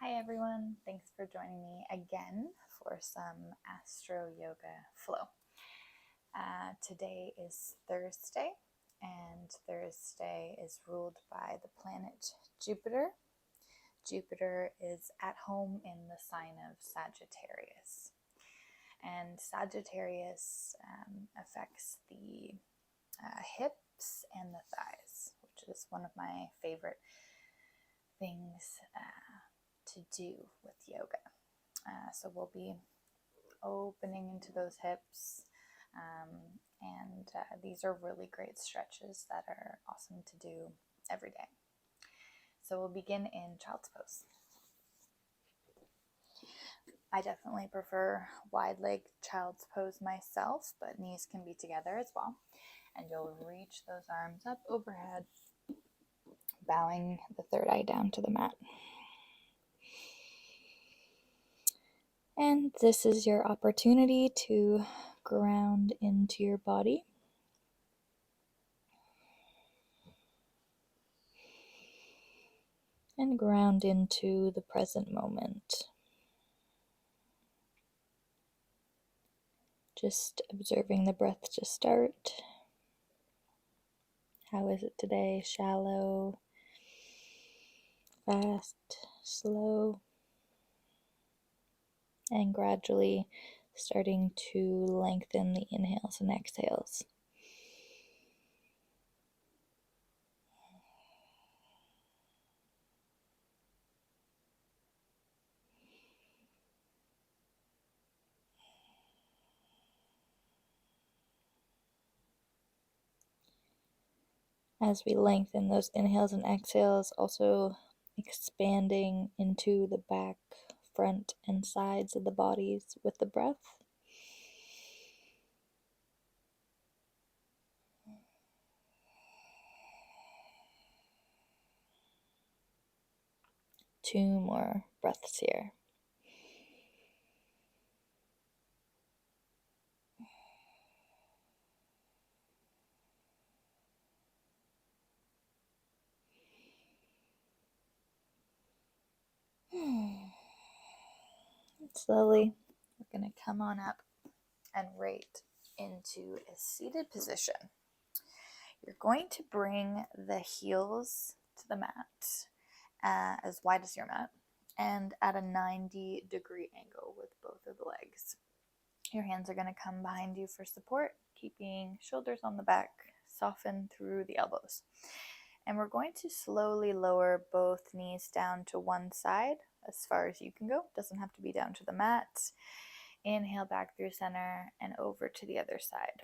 Hi everyone, thanks for joining me again for some Astro Yoga Flow. Today is Thursday, and Thursday is ruled by the planet Jupiter. Jupiter is at home in the sign of Sagittarius, and Sagittarius affects the hips and the thighs, which is one of my favorite things to do with yoga. So we'll be opening into those hips, and these are really great stretches that are awesome to do every day. So we'll begin in child's pose. I definitely prefer wide leg child's pose myself, but knees can be together as well. And you'll reach those arms up overhead, bowing the third eye down to the mat. And this is your opportunity to ground into your body. And ground into the present moment. Just observing the breath to start. How is it today? Shallow, fast, slow, and gradually starting to lengthen the inhales and exhales. As we lengthen those inhales and exhales, also expanding into the back, front, and sides of the bodies with the breath. Two more breaths here. Slowly, we're going to come on up and right into a seated position. You're going to bring the heels to the mat as wide as your mat and at a 90-degree angle with both of the legs. Your hands are going to come behind you for support, keeping shoulders on the back, soften through the elbows. And we're going to slowly lower both knees down to one side as far as you can go. Doesn't have to be down to the mat. Inhale back through center and over to the other side.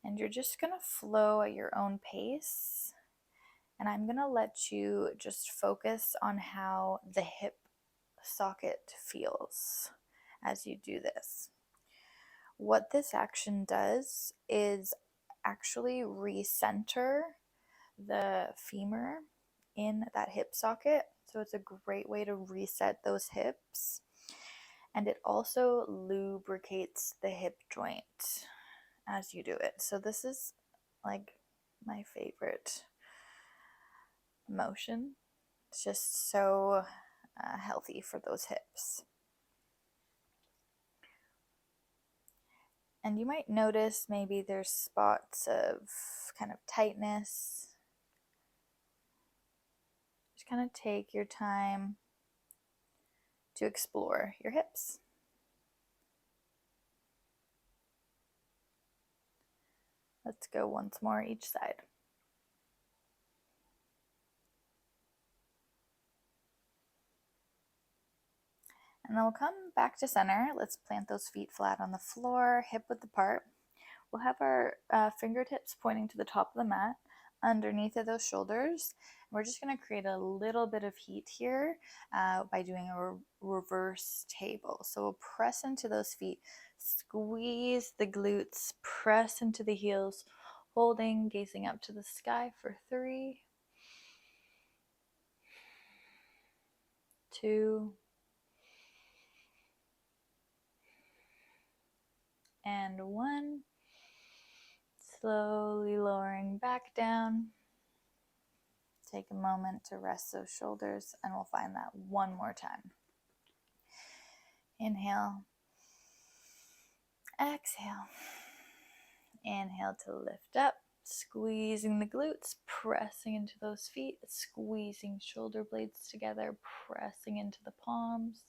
And you're just going to flow at your own pace. And I'm going to let you just focus on how the hip socket feels as you do this. What this action does is actually recenter the femur in that hip socket. So it's a great way to reset those hips. And it also lubricates the hip joint as you do it. So this is like my favorite motion. It's just so healthy for those hips. And you might notice maybe there's spots of kind of tightness. Just kind of take your time to explore your hips. Let's go once more each side. And then we'll come back to center. Let's plant those feet flat on the floor, hip width apart. We'll have our fingertips pointing to the top of the mat, underneath of those shoulders. We're just going to create a little bit of heat here by doing a reverse table. So we'll press into those feet, squeeze the glutes, press into the heels, holding, gazing up to the sky for 3, 2, and 1. Slowly lowering back down take a moment to rest those shoulders, and we'll find that one more time. Inhale. Exhale. Inhale to lift up, squeezing the glutes, pressing into those feet, squeezing shoulder blades together, pressing into the palms.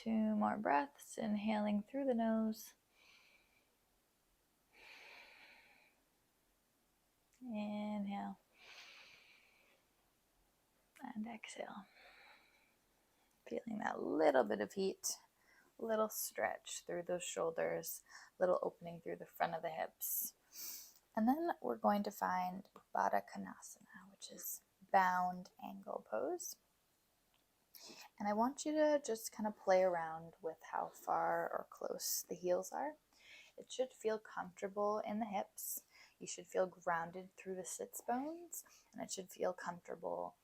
2 more breaths, inhaling through the nose. Inhale. And exhale. Feeling that little bit of heat, little stretch through those shoulders, little opening through the front of the hips. And then we're going to find Baddha Konasana, which is bound angle pose. And I want you to just kind of play around with how far or close the heels are. It should feel comfortable in the hips. You should feel grounded through the sits bones, and it should feel comfortable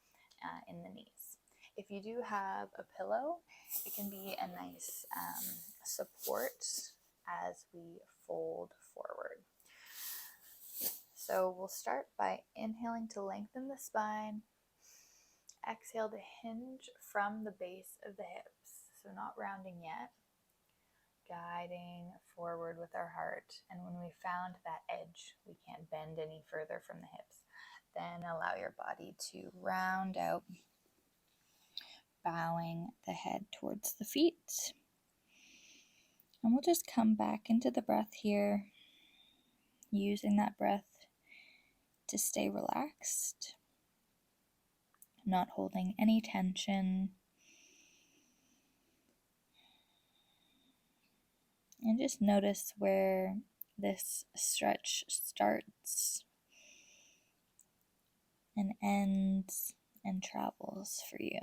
in the knees. If you do have a pillow, it can be a nice support as we fold forward. So we'll start by inhaling to lengthen the spine. Exhale to hinge from the base of the hips, so not rounding yet. Guiding forward with our heart, and when we found that edge, we can't bend any further from the hips, then allow your body to round out, bowing the head towards the feet. And we'll just come back into the breath here, using that breath to stay relaxed, not holding any tension. And just notice where this stretch starts and ends and travels for you.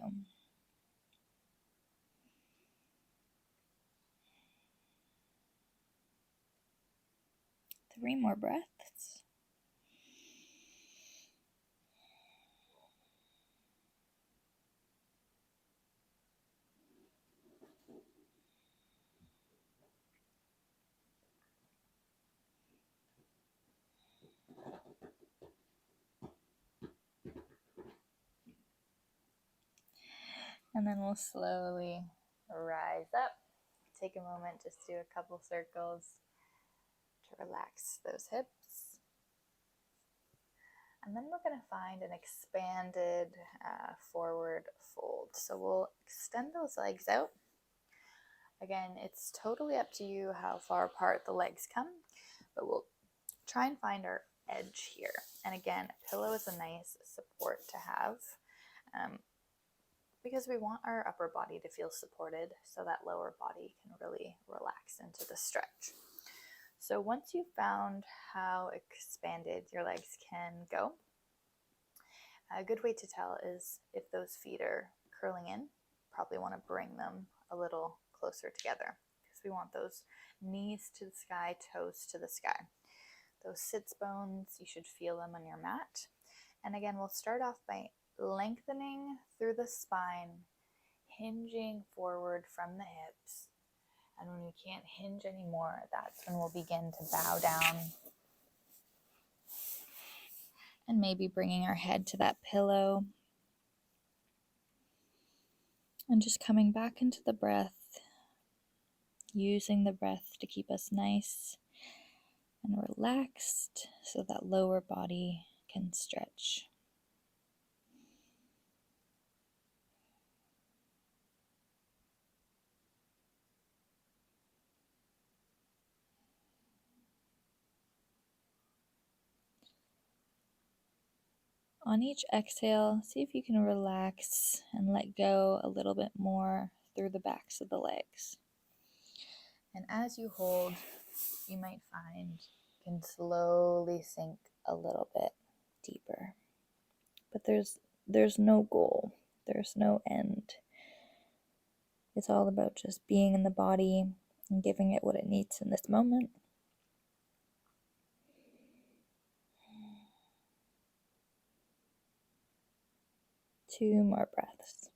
3 more breaths. And then we'll slowly rise up. Take a moment, just do a couple circles to relax those hips. And then we're going to find an expanded forward fold. So we'll extend those legs out. Again, it's totally up to you how far apart the legs come, but we'll try and find our edge here. And again, a pillow is a nice support to have because we want our upper body to feel supported so that lower body can really relax into the stretch. So once you've found how expanded your legs can go, a good way to tell is if those feet are curling in, probably want to bring them a little closer together because we want those knees to the sky, toes to the sky. Those sits bones, you should feel them on your mat. And again, we'll start off by lengthening through the spine, hinging forward from the hips. And when we can't hinge anymore, that's when we'll begin to bow down. And maybe bringing our head to that pillow. And just coming back into the breath, using the breath to keep us nice and relaxed so that lower body can stretch. On each exhale, see if you can relax and let go a little bit more through the backs of the legs. And as you hold, you might find you can slowly sink a little bit deeper. But there's no goal. There's no end. It's all about just being in the body and giving it what it needs in this moment. Two more breaths.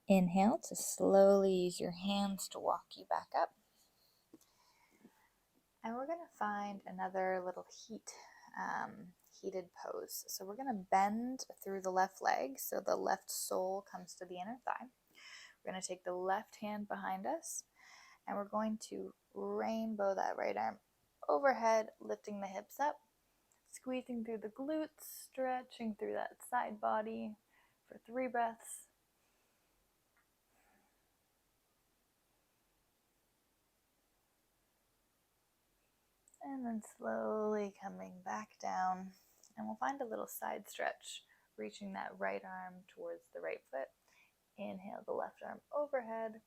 Inhale to slowly use your hands to walk you back up. And we're going to find another little heated pose. So we're going to bend through the left leg so the left sole comes to the inner thigh. We're going to take the left hand behind us and we're going to rainbow that right arm overhead, lifting the hips up, squeezing through the glutes, stretching through that side body for 3 breaths. And then slowly coming back down. And we'll find a little side stretch, reaching that right arm towards the right foot. Inhale the left arm overhead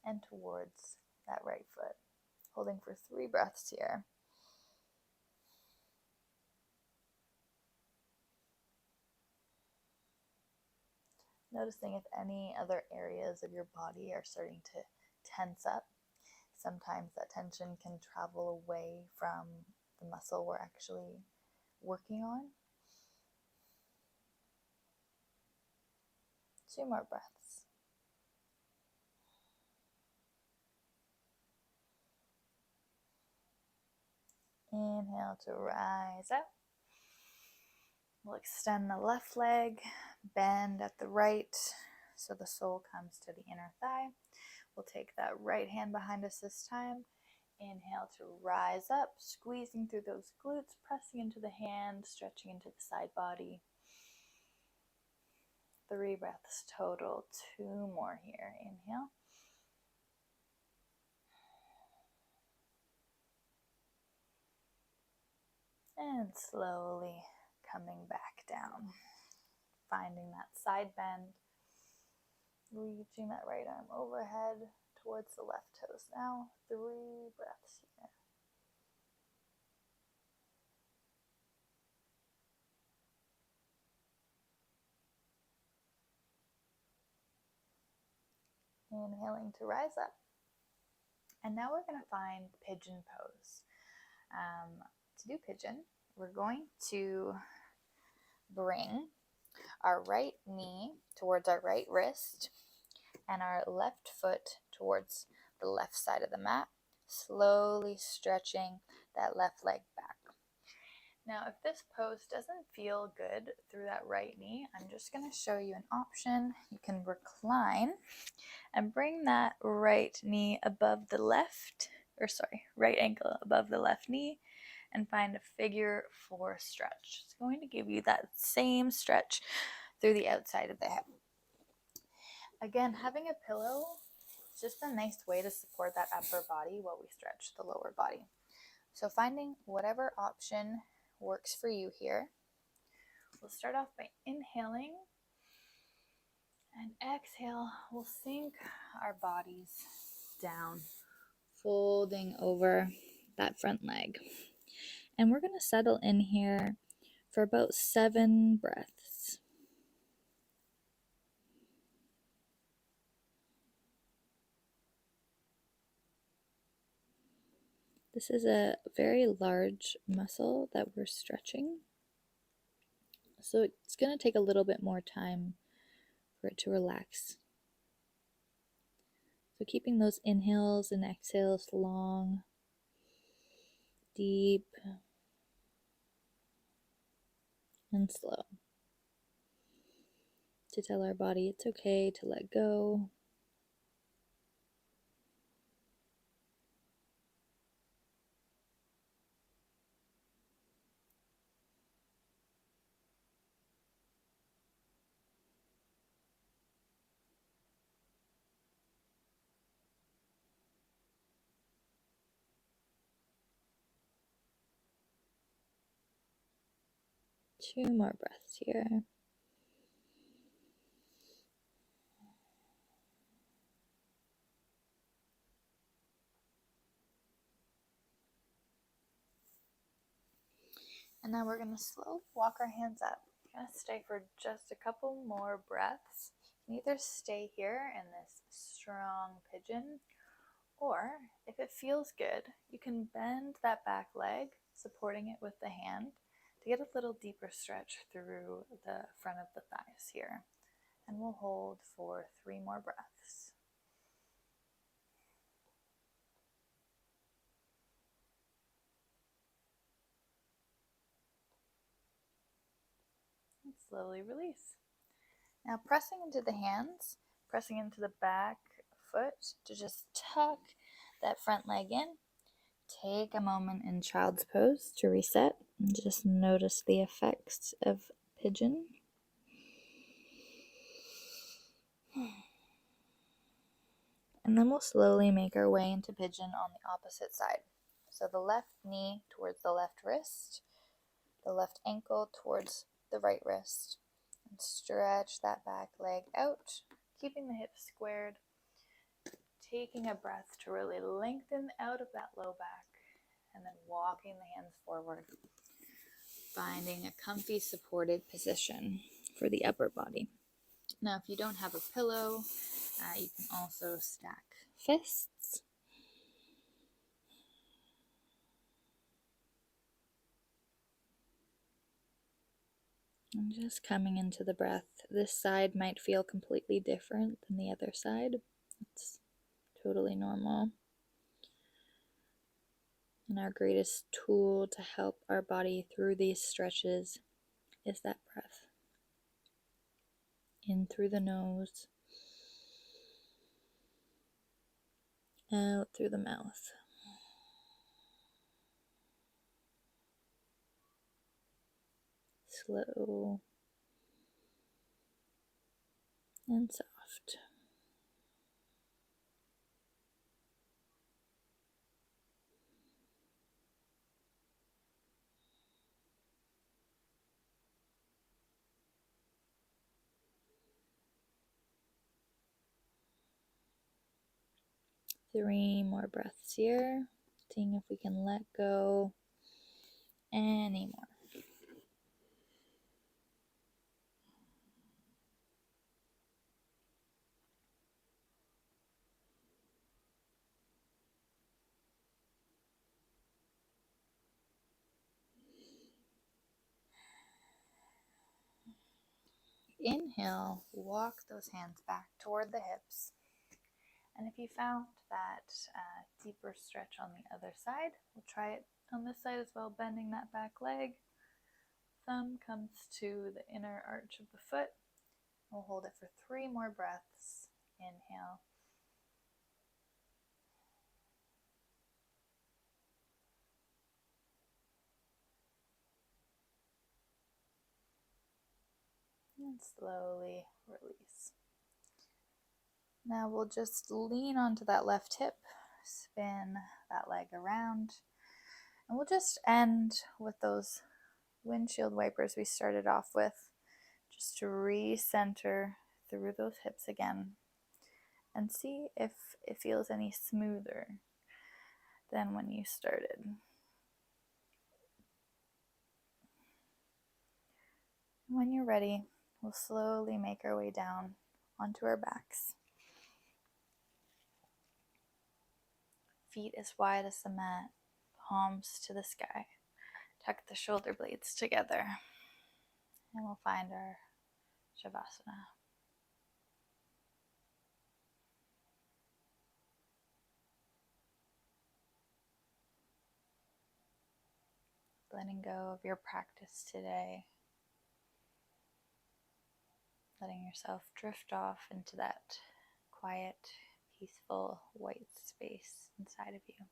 and towards that right foot. Holding for 3 breaths here. Noticing if any other areas of your body are starting to tense up. Sometimes that tension can travel away from the muscle we're actually working on. 2 more breaths. Inhale to rise up. We'll extend the left leg, bend at the right so the sole comes to the inner thigh. We'll take that right hand behind us this time. Inhale to rise up, squeezing through those glutes, pressing into the hand, stretching into the side body. 3 breaths total, 2 more here. Inhale. And slowly coming back down. Finding that side bend. Reaching that right arm overhead towards the left toes now. 3 breaths here. Inhaling to rise up. And now we're going to find pigeon pose. To do pigeon, we're going to bring our right knee towards our right wrist and our left foot towards the left side of the mat, slowly stretching that left leg back. Now, if this pose doesn't feel good through that right knee, I'm just going to show you an option. You can recline and bring that right knee above the right ankle above the left knee and find a figure 4 stretch. It's going to give you that same stretch through the outside of the hip. Again, having a pillow is just a nice way to support that upper body while we stretch the lower body. So finding whatever option works for you here. We'll start off by inhaling and exhale. We'll sink our bodies down, folding over that front leg. And we're going to settle in here for about 7 breaths. This is a very large muscle that we're stretching. So it's going to take a little bit more time for it to relax. So keeping those inhales and exhales long, deep, and slow. To tell our body it's okay to let go. Two more breaths here. And now we're going to slowly walk our hands up. We're going to stay for just a couple more breaths. You can either stay here in this strong pigeon, or if it feels good, you can bend that back leg, supporting it with the hand, to get a little deeper stretch through the front of the thighs here. And we'll hold for 3 more breaths. And slowly release. Now pressing into the hands, pressing into the back foot to just tuck that front leg in. Take a moment in child's pose to reset and just notice the effects of pigeon. And then we'll slowly make our way into pigeon on the opposite side. So the left knee towards the left wrist, the left ankle towards the right wrist. And stretch that back leg out, keeping the hips squared. Taking a breath to really lengthen out of that low back. And then walking the hands forward. Finding a comfy supported position for the upper body. Now, if you don't have a pillow, you can also stack fists. And just coming into the breath. This side might feel completely different than the other side. It's totally normal. And our greatest tool to help our body through these stretches is that breath. In through the nose, out through the mouth. Slow and soft. Three more breaths here, seeing if we can let go any more. Inhale, walk those hands back toward the hips. And if you found that deeper stretch on the other side, we'll try it on this side as well, bending that back leg. Thumb comes to the inner arch of the foot. We'll hold it for 3 more breaths. Inhale. And slowly release. Now we'll just lean onto that left hip, spin that leg around, and we'll just end with those windshield wipers we started off with, just to recenter through those hips again and see if it feels any smoother than when you started. When you're ready, we'll slowly make our way down onto our backs. Feet as wide as the mat, palms to the sky. Tuck the shoulder blades together, and we'll find our Savasana. Letting go of your practice today. Letting yourself drift off into that quiet, peaceful, white space inside of you.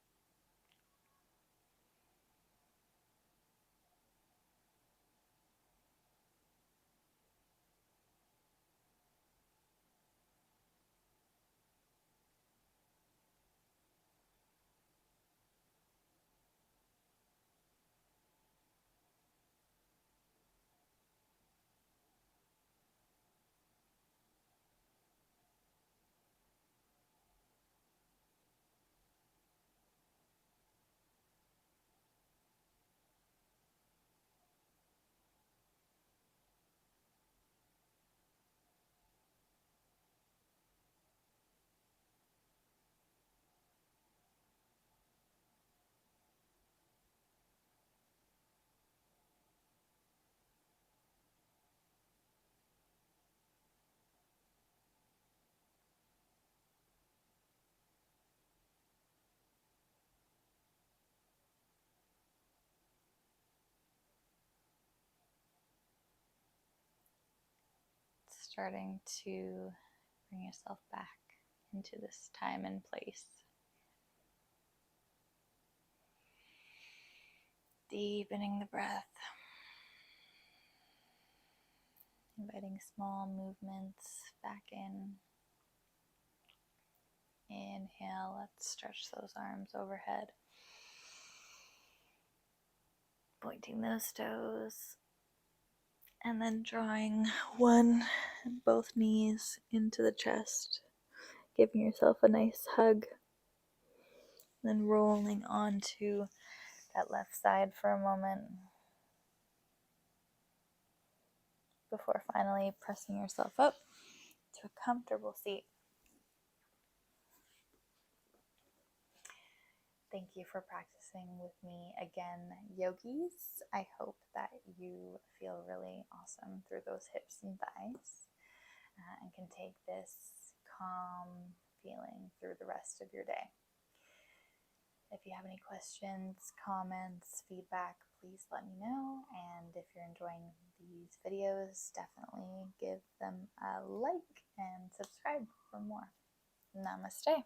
starting to bring yourself back into this time and place. Deepening the breath. Inviting small movements back in. Inhale, let's stretch those arms overhead. Pointing those toes. And then drawing one and both knees into the chest. Giving yourself a nice hug. Then rolling onto that left side for a moment. Before finally pressing yourself up to a comfortable seat. Thank you for practicing with me again, yogis. I hope that you feel really awesome through those hips and thighs and can take this calm feeling through the rest of your day. If you have any questions, comments, feedback, please let me know. And if you're enjoying these videos, definitely give them a like and subscribe for more. Namaste.